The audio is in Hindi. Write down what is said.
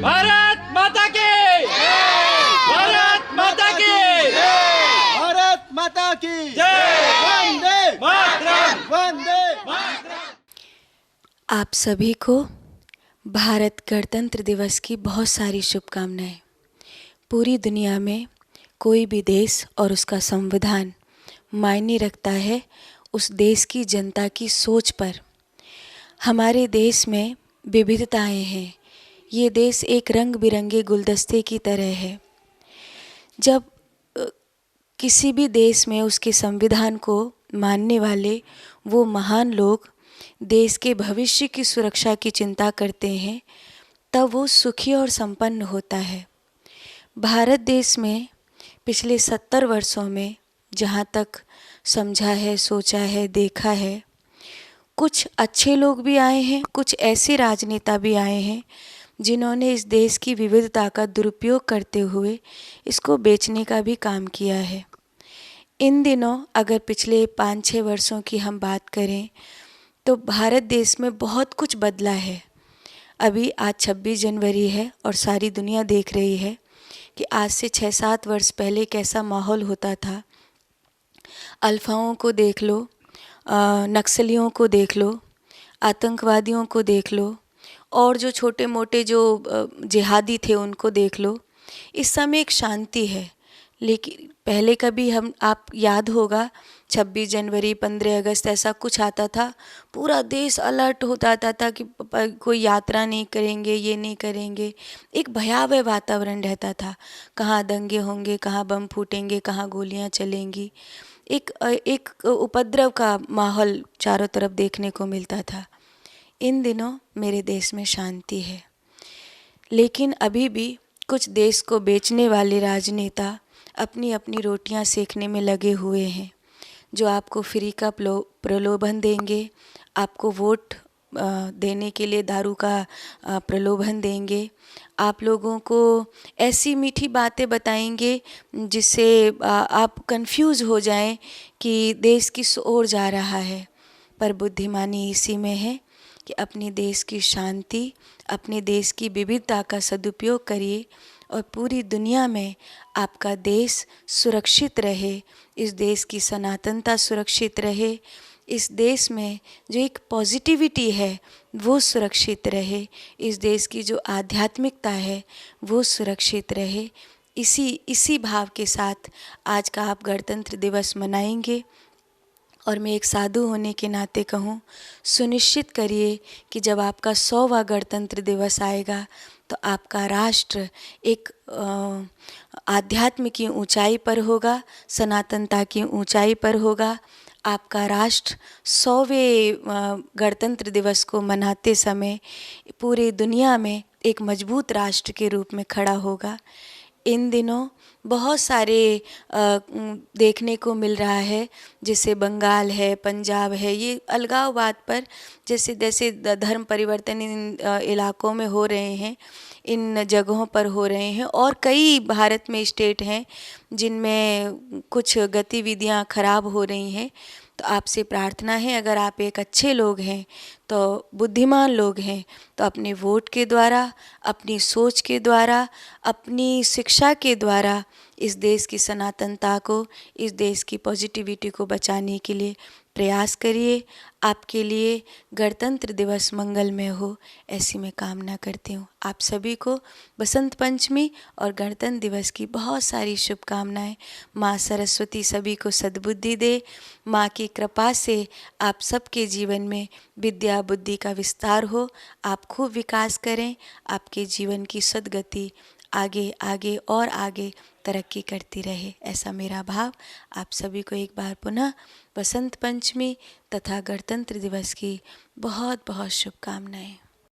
भारत माता की भारत माता की भारत माता की जय। वंदे मातरम। वंदे। आप सभी को भारत गणतंत्र दिवस की बहुत सारी शुभकामनाएं। पूरी दुनिया में कोई भी देश और उसका संविधान मायने रखता है उस देश की जनता की सोच पर। हमारे देश में विविधताएं हैं। ये देश एक रंग बिरंगे गुलदस्ते की तरह है। जब किसी भी देश में उसके संविधान को मानने वाले वो महान लोग देश के भविष्य की सुरक्षा की चिंता करते हैं, तब वो सुखी और संपन्न होता है। भारत देश में पिछले 70 वर्षों में जहाँ तक समझा है, सोचा है, देखा है, कुछ अच्छे लोग भी आए हैं, कुछ ऐसे राजनेता भी आए हैं जिन्होंने इस देश की विविधता का दुरुपयोग करते हुए इसको बेचने का भी काम किया है। इन दिनों अगर पिछले 5-6 वर्षों की हम बात करें तो भारत देश में बहुत कुछ बदला है। अभी आज 26 जनवरी है और सारी दुनिया देख रही है कि आज से 6-7 वर्ष पहले कैसा माहौल होता था। अल्फाओं को देख लो, नक्सलियों को देख लो, आतंकवादियों को देख लो, और जो छोटे मोटे जो जिहादी थे उनको देख लो। इस समय एक शांति है, लेकिन पहले कभी आप याद होगा 26 जनवरी 15 अगस्त ऐसा कुछ आता था, पूरा देश अलर्ट हो जाता था कि कोई यात्रा नहीं करेंगे, ये नहीं करेंगे। एक भयावह वातावरण रहता था, कहाँ दंगे होंगे, कहाँ बम फूटेंगे, कहाँ गोलियां चलेंगी। एक उपद्रव का माहौल चारों तरफ देखने को मिलता था। इन दिनों मेरे देश में शांति है, लेकिन अभी भी कुछ देश को बेचने वाले राजनेता अपनी अपनी रोटियां सेकने में लगे हुए हैं, जो आपको फ्री का प्रलोभन देंगे, आपको वोट देने के लिए दारू का प्रलोभन देंगे, आप लोगों को ऐसी मीठी बातें बताएंगे जिससे आप कंफ्यूज हो जाएं कि देश किस ओर जा रहा है। पर बुद्धिमानी इसी में है कि अपने देश की शांति, अपने देश की विविधता का सदुपयोग करिए और पूरी दुनिया में आपका देश सुरक्षित रहे, इस देश की सनातनता सुरक्षित रहे, इस देश में जो एक पॉजिटिविटी है वो सुरक्षित रहे, इस देश की जो आध्यात्मिकता है वो सुरक्षित रहे। इसी भाव के साथ आज का आप गणतंत्र दिवस मनाएंगे। और मैं एक साधु होने के नाते कहूँ, सुनिश्चित करिए कि जब आपका 100वां गणतंत्र दिवस आएगा तो आपका राष्ट्र एक आध्यात्म की ऊंचाई पर होगा, सनातनता की ऊंचाई पर होगा। आपका राष्ट्र 100वें गणतंत्र दिवस को मनाते समय पूरी दुनिया में एक मजबूत राष्ट्र के रूप में खड़ा होगा। इन दिनों बहुत सारे देखने को मिल रहा है, जैसे बंगाल है, पंजाब है, ये अलगाववाद पर जैसे जैसे धर्म परिवर्तन इन इलाकों में हो रहे हैं, इन जगहों पर हो रहे हैं, और कई भारत में स्टेट हैं जिनमें कुछ गतिविधियां खराब हो रही हैं। तो आपसे प्रार्थना है, अगर आप एक अच्छे लोग हैं, तो बुद्धिमान लोग हैं, तो अपने वोट के द्वारा, अपनी सोच के द्वारा, अपनी शिक्षा के द्वारा इस देश की सनातनता को, इस देश की पॉजिटिविटी को बचाने के लिए प्रयास करिए। आपके लिए गणतंत्र दिवस मंगलमय हो, ऐसी मैं कामना करती हूँ। आप सभी को बसंत पंचमी और गणतंत्र दिवस की बहुत सारी शुभकामनाएं। माँ सरस्वती सभी को सद्बुद्धि दे। माँ की कृपा से आप सबके जीवन में विद्या बुद्धि का विस्तार हो, आप खूब विकास करें, आपके जीवन की सद्गति आगे आगे और आगे तरक्की करती रहे, ऐसा मेरा भाव। आप सभी को एक बार पुनः बसंत पंचमी तथा गणतंत्र दिवस की बहुत बहुत शुभकामनाएं।